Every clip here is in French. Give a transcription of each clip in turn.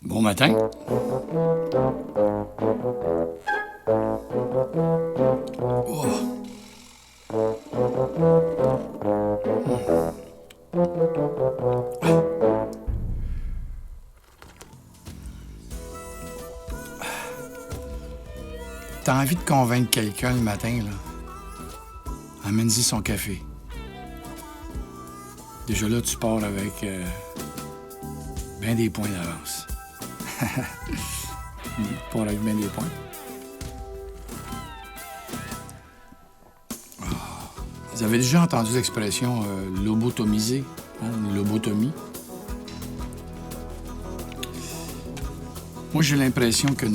Bon matin. Oh. T'as envie de convaincre quelqu'un le matin, là? Amène-y son café. Déjà là, tu pars avec bien des points d'avance. Tu pars avec bien des points. Oh. Vous avez déjà entendu l'expression lobotomiser, hein, une lobotomie? Moi, j'ai l'impression que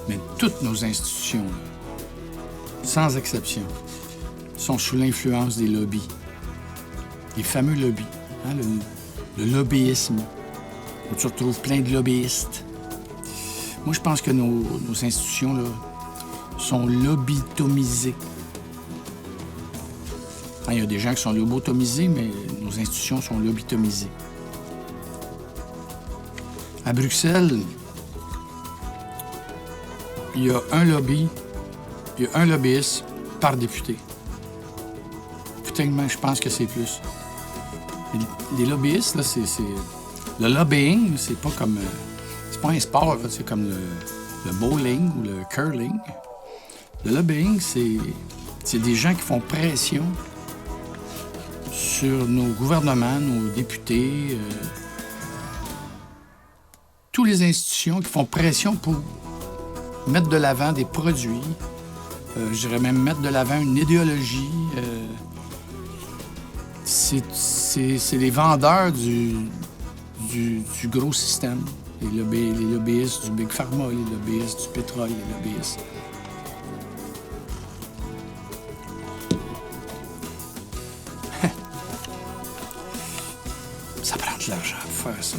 mais toutes nos institutions, là, sans exception, sont sous l'influence des lobbies. Les fameux lobbies. Hein, le lobbyisme, où tu retrouves plein de lobbyistes. Moi, je pense que nos institutions là, sont lobotomisées. Hein, il y a des gens qui sont lobotomisés, mais nos institutions sont lobotomisées. À Bruxelles, il y a un lobbyiste par député. Putain, je pense que c'est plus. Les lobbyistes, là, c'est... Le lobbying, c'est pas comme... c'est pas un sport, là, c'est comme le bowling ou le curling. Le lobbying, c'est des gens qui font pression sur nos gouvernements, nos députés, toutes les institutions qui font pression pour mettre de l'avant des produits, je dirais même mettre de l'avant une idéologie. C'est les vendeurs du gros système. Les lobbyistes du Big Pharma, les lobbyistes du pétrole, les lobbyistes. Ça prend de l'argent pour faire ça.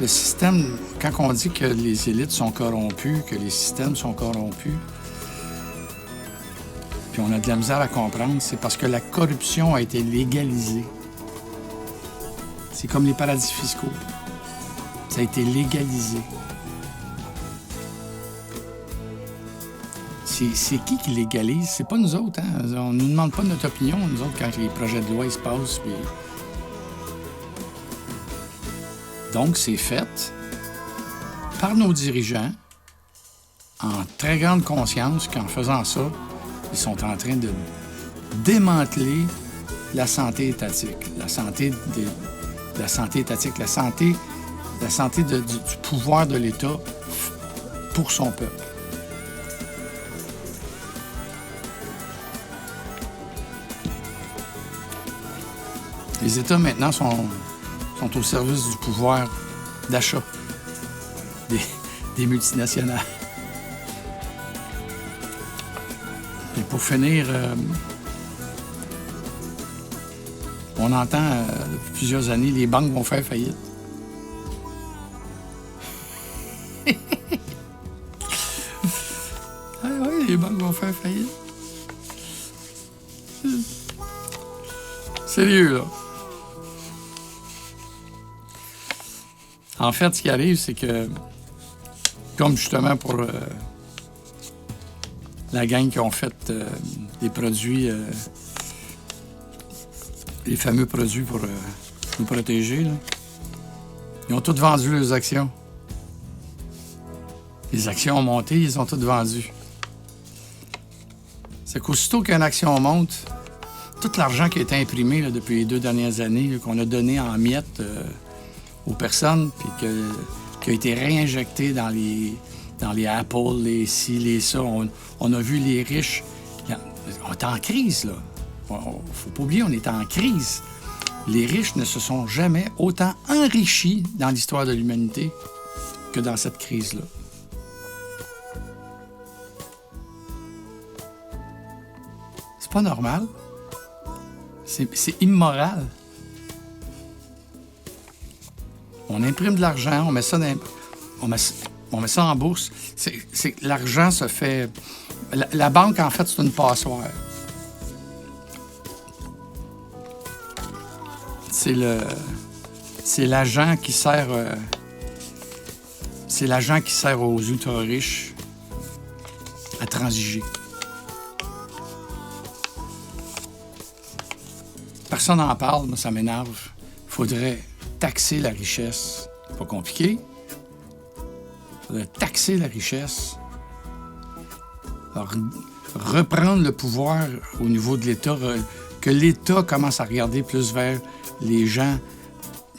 Le système, quand on dit que les élites sont corrompues, que les systèmes sont corrompus, puis on a de la misère à comprendre, c'est parce que la corruption a été légalisée. C'est comme les paradis fiscaux. Ça a été légalisé. C'est qui légalise? C'est pas nous autres, hein? On nous demande pas notre opinion, nous autres, quand les projets de loi ils se passent. Puis... Donc, c'est fait par nos dirigeants en très grande conscience qu'en faisant ça, ils sont en train de démanteler la santé étatique. La santé étatique, la santé du pouvoir de l'État pour son peuple. Les États, maintenant, sont au service du pouvoir d'achat des multinationales. Et pour finir, on entend depuis plusieurs années, les banques vont faire faillite. Oui, les banques vont faire faillite. Sérieux, là. En fait, ce qui arrive, c'est que, comme justement pour la gang qui ont fait des produits, les fameux produits pour nous protéger, là, ils ont tous vendu leurs actions. Les actions ont monté, ils ont toutes vendues. C'est qu'aussitôt qu'une action monte, tout l'argent qui a été imprimé là, depuis les 2 dernières années, là, qu'on a donné en miettes aux personnes, puis qui a été réinjecté dans les Apple, les ci, les ça. On a vu les riches. On est en crise, là. Faut pas oublier, on est en crise. Les riches ne se sont jamais autant enrichis dans l'histoire de l'humanité que dans cette crise-là. C'est pas normal. C'est immoral. On imprime de l'argent, on met ça en bourse. L'argent se fait... La banque, en fait, c'est une passoire. C'est l'agent qui sert... c'est l'agent qui sert aux ultra-riches à transiger. Personne n'en parle, moi, ça m'énerve. Il faudrait taxer la richesse. Pas compliqué. Il faudrait taxer la richesse. Alors, reprendre le pouvoir au niveau de l'État, que l'État commence à regarder plus vers les gens...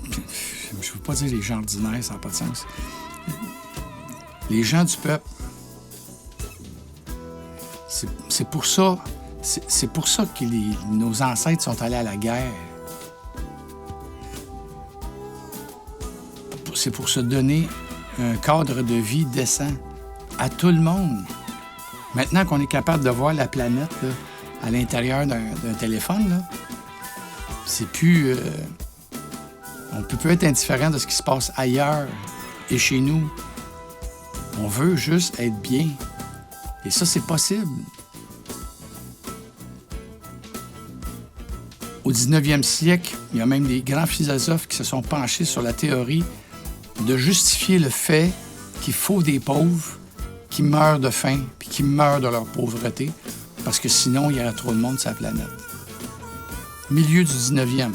Je ne veux pas dire les gens ordinaires, ça n'a pas de sens. Les gens du peuple. C'est pour ça... C'est pour ça que nos ancêtres sont allés à la guerre. C'est pour se donner un cadre de vie décent à tout le monde. Maintenant qu'on est capable de voir la planète là, à l'intérieur d'un téléphone, là, c'est plus... on peut plus être indifférent de ce qui se passe ailleurs et chez nous. On veut juste être bien. Et ça, c'est possible. Au 19e siècle, il y a même des grands philosophes qui se sont penchés sur la théorie de justifier le fait qu'il faut des pauvres qui meurent de faim puis qui meurent de leur pauvreté, parce que sinon, il y aurait trop de monde sur la planète. Milieu du 19e.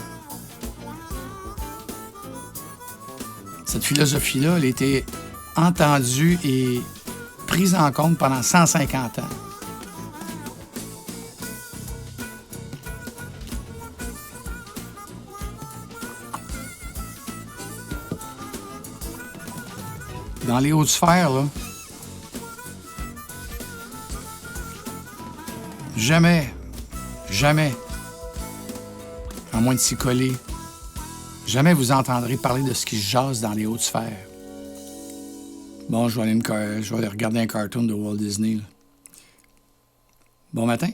Cette philosophie-là, elle a été entendue et prise en compte pendant 150 ans. Dans les hautes sphères, là, jamais, à moins de s'y coller, jamais vous entendrez parler de ce qui se jase dans les hautes sphères. Bon, je vais aller regarder un cartoon de Walt Disney. Là. Bon matin.